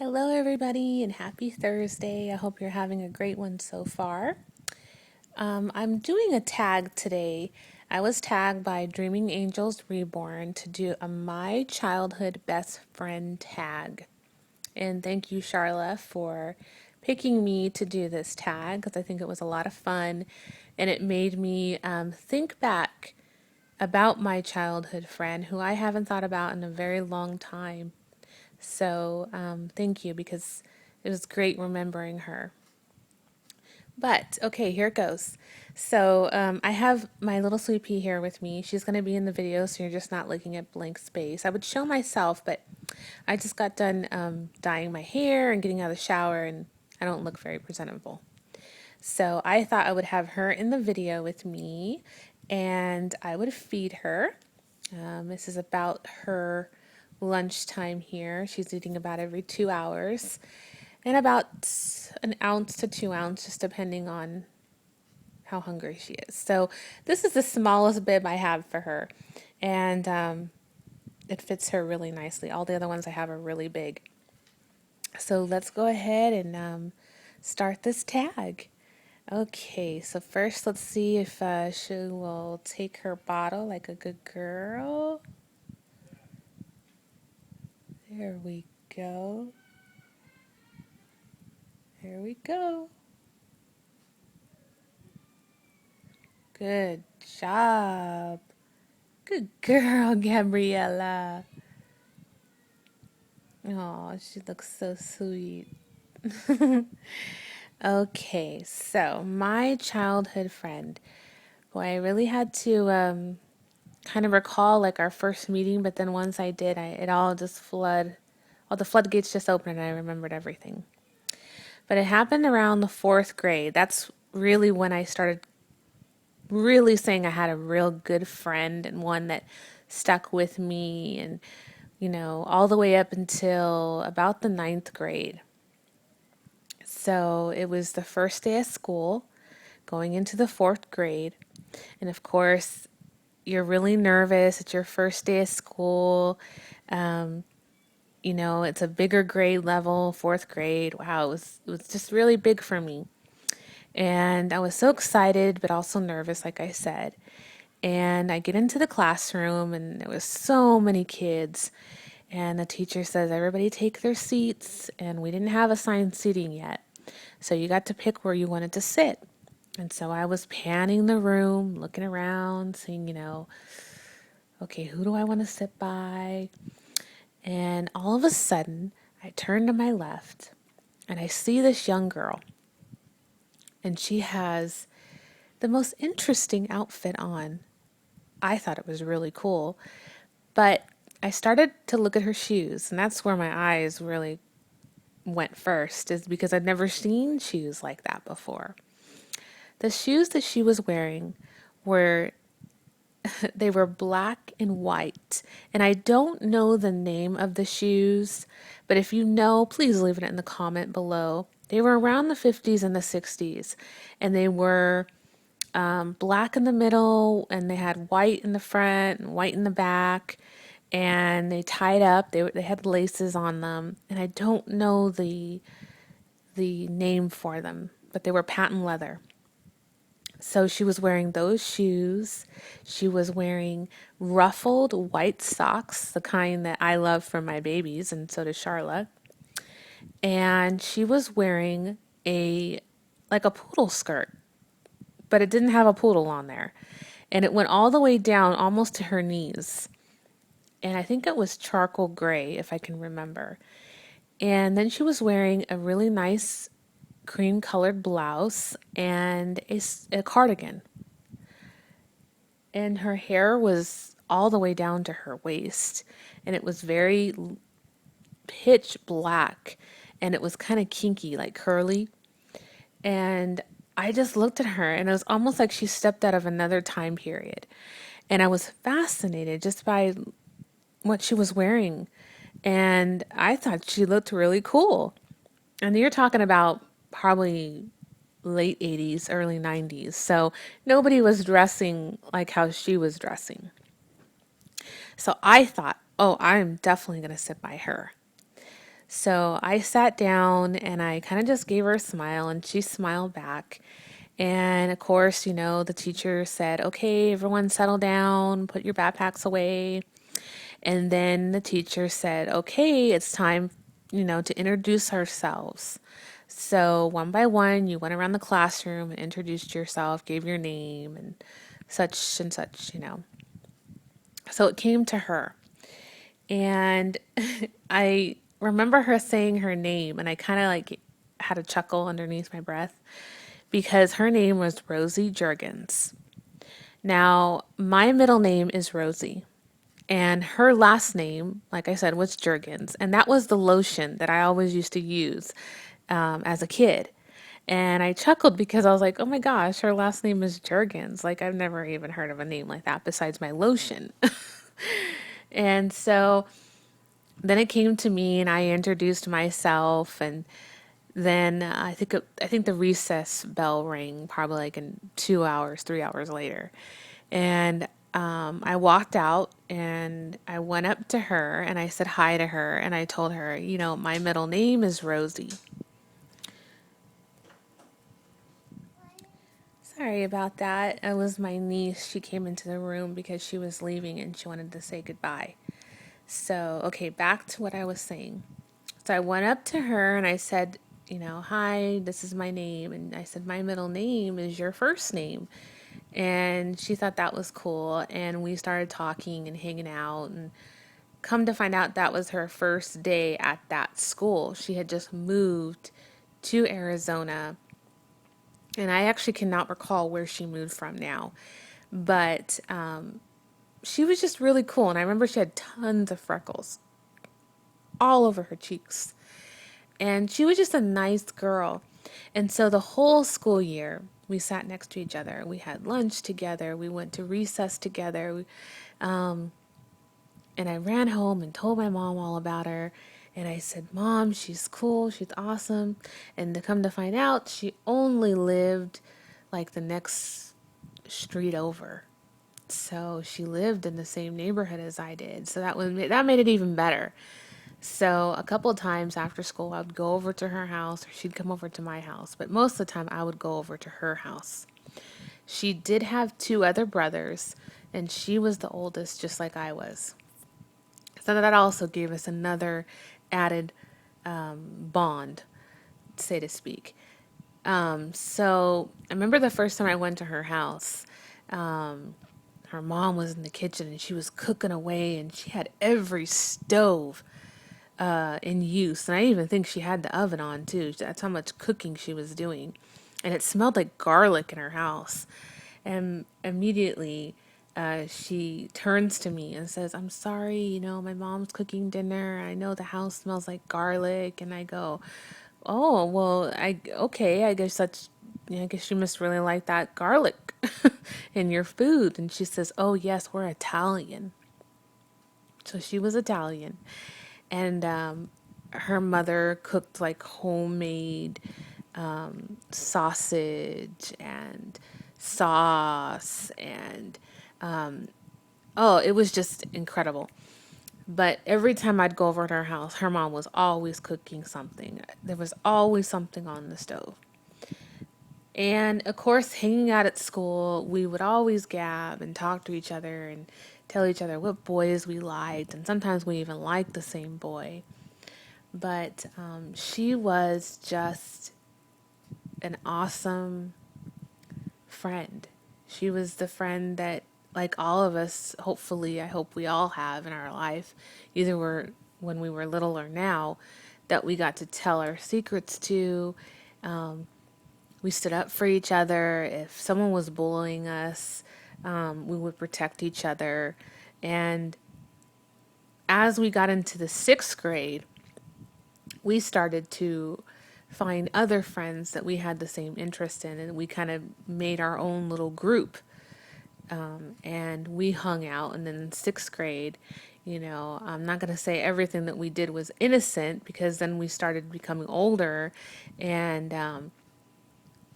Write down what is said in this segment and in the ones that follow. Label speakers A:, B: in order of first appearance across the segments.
A: Hello, everybody, and happy Thursday. I hope you're having a great one so far. I'm doing a tag today. I was tagged by Dreaming Angels Reborn to do a My Childhood Best Friend tag. And thank you, Charla, for picking me to do this tag because I think it was a lot of fun and it made me think back about my childhood friend who I haven't thought about in a very long time. So thank you because it was great remembering her. But okay, here it goes. So I have my little sweet pea here with me. She's going to be in the video, so you're just not looking at blank space. I would show myself, but I just got done dyeing my hair and getting out of the shower, and I don't look very presentable. So I thought I would have her in the video with me, and I would feed her. This is about her lunchtime here. She's eating about every 2 hours and about an ounce to 2 ounces, just depending on how hungry she is. So this is the smallest bib I have for her, and it fits her really nicely. All the other ones I have are really big. So let's go ahead and start this tag. Okay, so first let's see if she will take her bottle like a good girl. There we go. There we go. Good job. Good girl, Gabriella. Oh, she looks so sweet. Okay, so my childhood friend. Boy, I really had to kind of recall like our first meeting, but then once I did, it all just all the floodgates just opened and I remembered everything. But it happened around the fourth grade. That's really when I started really saying I had a real good friend and one that stuck with me and, all the way up until about the ninth grade. So it was the first day of school, going into the fourth grade. And of course, you're really nervous. It's your first day of school. Um, it's a bigger grade level, fourth grade. Wow, it was just really big for me. And I was so excited, but also nervous, like I said. And I get into the classroom, and there was so many kids. And the teacher says, everybody take their seats. And we didn't have assigned seating yet. So you got to pick where you wanted to sit. And so I was panning the room, looking around, seeing, okay, who do I want to sit by? And all of a sudden, I turn to my left and I see this young girl. And she has the most interesting outfit on. I thought it was really cool. But I started to look at her shoes, and that's where my eyes really went first, is because I'd never seen shoes like that before. The shoes that she was wearing were they were black and white. And I don't know the name of the shoes, but if you know, please leave it in the comment below. They were around the 50s and the 60s, and they were black in the middle, and they had white in the front and white in the back, and they tied up. They had laces on them, and I don't know the name for them, but they were patent leather. So she was wearing those shoes. She was wearing ruffled white socks, the kind that I love for my babies, and so does Charlotte. And she was wearing a poodle skirt, but it didn't have a poodle on there. And it went all the way down almost to her knees. And I think it was charcoal gray, if I can remember. And then she was wearing a really nice cream colored blouse and a cardigan. And her hair was all the way down to her waist, and it was very pitch black, and it was kind of kinky, like curly. And I just looked at her, and it was almost like she stepped out of another time period. And I was fascinated just by what she was wearing, and I thought she looked really cool. And you're talking about probably late 80s, early 90s. So nobody was dressing like how she was dressing. So I thought, oh, I'm definitely going to sit by her. So I sat down and I kind of just gave her a smile and she smiled back. And of course, the teacher said, okay, everyone settle down, put your backpacks away. And then the teacher said, okay, it's time, to introduce ourselves. So one by one, you went around the classroom and introduced yourself, gave your name and such. So it came to her. And I remember her saying her name, and I kind of like had a chuckle underneath my breath because her name was Rosie Jurgens. Now, my middle name is Rosie, and her last name, like I said, was Jurgens, and that was the lotion that I always used to use as a kid. And I chuckled because I was like, oh my gosh, her last name is Jurgens. Like, I've never even heard of a name like that besides my lotion. And so then it came to me and I introduced myself and then I think the recess bell rang probably like in 2 hours, 3 hours later. And I walked out and I went up to her and I said hi to her and I told her, my middle name is Rosie. Sorry about that. It was my niece. She came into the room because she was leaving and she wanted to say goodbye. So, okay, back to what I was saying. So I went up to her and I said, hi, this is my name. And I said, my middle name is your first name. And she thought that was cool. And we started talking and hanging out. And come to find out, that was her first day at that school. She had just moved to Arizona. And I actually cannot recall where she moved from now. But she was just really cool. And I remember she had tons of freckles all over her cheeks. And she was just a nice girl. And so the whole school year, we sat next to each other. We had lunch together. We went to recess together. And I ran home and told my mom all about her. And I said, Mom, she's cool. She's awesome. And to come to find out, she only lived like the next street over. So she lived in the same neighborhood as I did. So that made it even better. So a couple of times after school, I would go over to her house or she'd come over to my house. But most of the time, I would go over to her house. She did have two other brothers, and she was the oldest, just like I was. So that also gave us another added bond, so to speak. So I remember the first time I went to her house. Her mom was in the kitchen and she was cooking away, and she had every stove in use. And I even think she had the oven on too. That's how much cooking she was doing. And it smelled like garlic in her house. And immediately she turns to me and says, I'm sorry, my mom's cooking dinner. I know the house smells like garlic. And I go, oh, well, okay, I guess you must really like that garlic in your food. And she says, oh, yes, we're Italian. So she was Italian. And her mother cooked like homemade sausage and sauce and oh, it was just incredible. But every time I'd go over to her house, her mom was always cooking something. There was always something on the stove. And of course, hanging out at school, we would always gab and talk to each other and tell each other what boys we liked. And sometimes we even liked the same boy. But she was just an awesome friend. She was the friend that, like all of us, hopefully, I hope we all have in our life, either we're when we were little or now, that we got to tell our secrets to. We stood up for each other. If someone was bullying us, we would protect each other. And as we got into the sixth grade, we started to find other friends that we had the same interest in, and we kind of made our own little group. And we hung out. And then in sixth grade, I'm not going to say everything that we did was innocent because then we started becoming older and,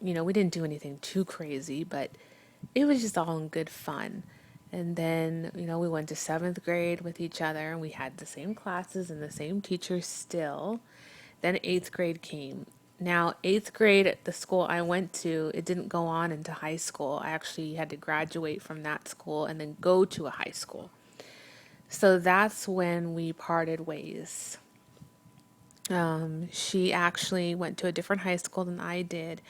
A: we didn't do anything too crazy, but it was just all in good fun. And then, we went to seventh grade with each other and we had the same classes and the same teachers still. Then eighth grade came. Now, eighth grade at the school I went to, it didn't go on into high school. I actually had to graduate from that school and then go to a high school. So that's when we parted ways. She actually went to a different high school than I did.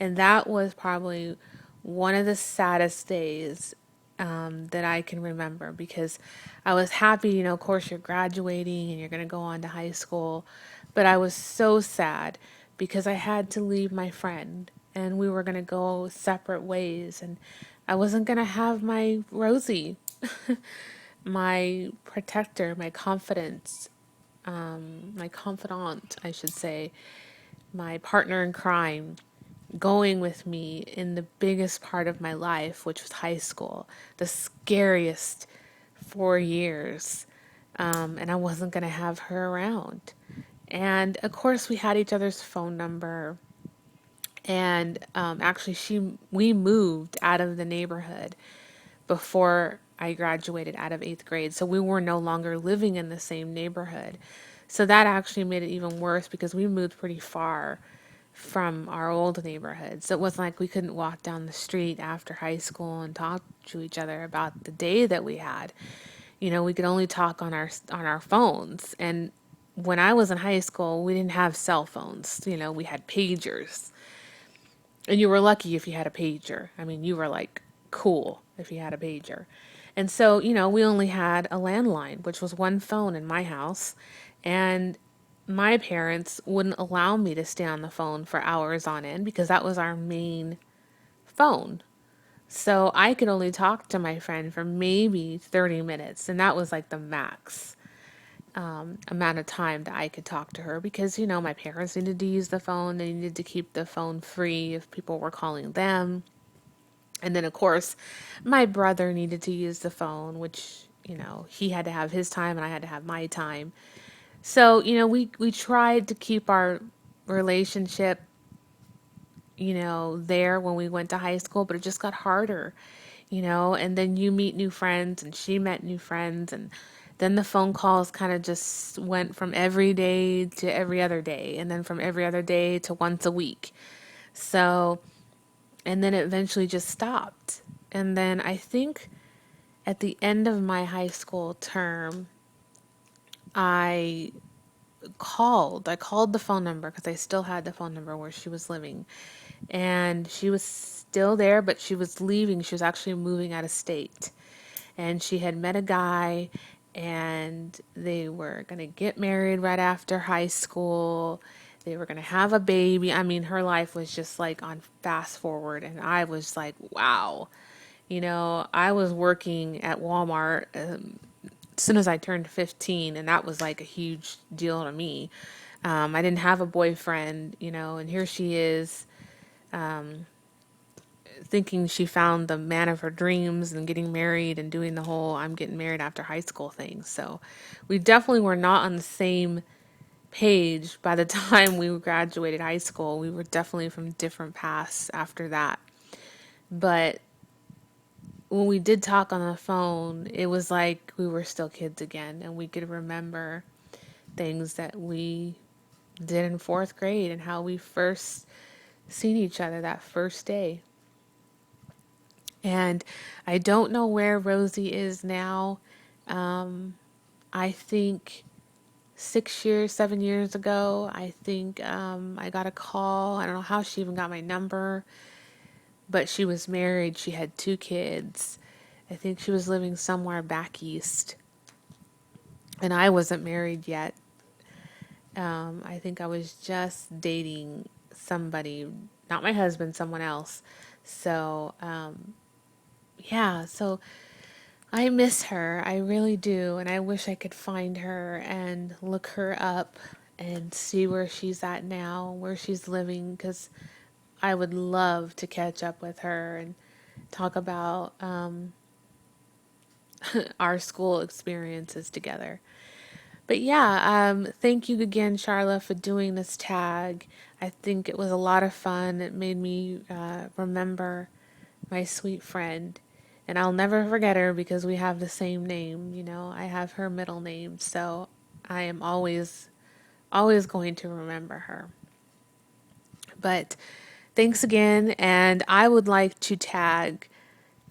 A: And that was probably one of the saddest days that I can remember because I was happy, of course, you're graduating and you're going to go on to high school. But I was so sad because I had to leave my friend and we were going to go separate ways. And I wasn't going to have my Rosie, my protector, my confidence, my confidant, I should say, my partner in crime, going with me in the biggest part of my life, which was high school, the scariest 4 years. And I wasn't going to have her around. And of course, we had each other's phone number. And actually, we moved out of the neighborhood before I graduated out of eighth grade. So we were no longer living in the same neighborhood. So that actually made it even worse because we moved pretty far from our old neighborhood. So it wasn't like we couldn't walk down the street after high school and talk to each other about the day that we had. We could only talk on our phones. And when I was in high school, we didn't have cell phones. We had pagers. And you were lucky if you had a pager. I mean, you were like cool if you had a pager. And so, we only had a landline, which was one phone in my house. And my parents wouldn't allow me to stay on the phone for hours on end because that was our main phone. So I could only talk to my friend for maybe 30 minutes. And that was like the max amount of time that I could talk to her because, my parents needed to use the phone. They needed to keep the phone free if people were calling them. And then, of course, my brother needed to use the phone, which, he had to have his time and I had to have my time. So, we tried to keep our relationship, there when we went to high school, but it just got harder, and then you meet new friends and she met new friends. And then the phone calls kind of just went from every day to every other day, and then from every other day to once a week. So, and then it eventually just stopped. And then I think at the end of my high school term, I I called the phone number because I still had the phone number where she was living. And she was still there, but she was leaving. She was actually moving out of state. And she had met a guy and they were going to get married right after high school. They were going to have a baby. I mean, her life was just like on fast forward. And I was like, wow. I was working at Walmart as soon as I turned 15, and that was like a huge deal to me. I didn't have a boyfriend, and here she is thinking she found the man of her dreams and getting married and doing the whole I'm getting married after high school thing. So we definitely were not on the same page by the time we graduated high school. We were definitely from different paths after that. But when we did talk on the phone, it was like we were still kids again and we could remember things that we did in fourth grade and how we first seen each other that first day. And I don't know where Rosie is now. I think 6 years, 7 years ago, I think I got a call. I don't know how she even got my number, but she was married. She had 2 kids. I think she was living somewhere back east. And I wasn't married yet. I think I was just dating somebody, not my husband, someone else. So, yeah, so I miss her. I really do. And I wish I could find her and look her up and see where she's at now, where she's living, because I would love to catch up with her and talk about our school experiences together. But yeah, thank you again, Charla, for doing this tag. I think it was a lot of fun. It made me remember my sweet friend. And I'll never forget her because we have the same name. You know, I have her middle name. So I am always going to remember her. But thanks again. And I would like to tag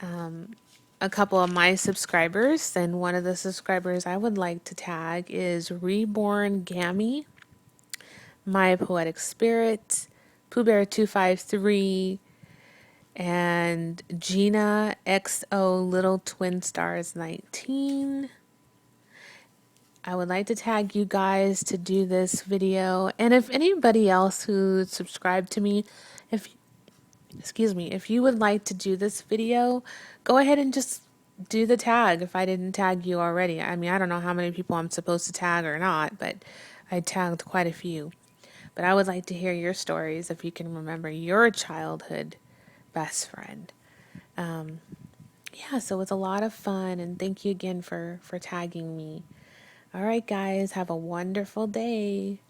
A: a couple of my subscribers. And one of the subscribers I would like to tag is Reborn Gammy, My Poetic Spirit, Pooh Bear 253, and Gina XO Little Twin Stars 19. I would like to tag you guys to do this video. And if anybody else who subscribed to me, if if you would like to do this video, go ahead and just do the tag if I didn't tag you already. I mean, I don't know how many people I'm supposed to tag or not, but I tagged quite a few. But I would like to hear your stories if you can remember your childhood best friend. Yeah, so it was a lot of fun, and thank you again for tagging me. All right, guys, have a wonderful day.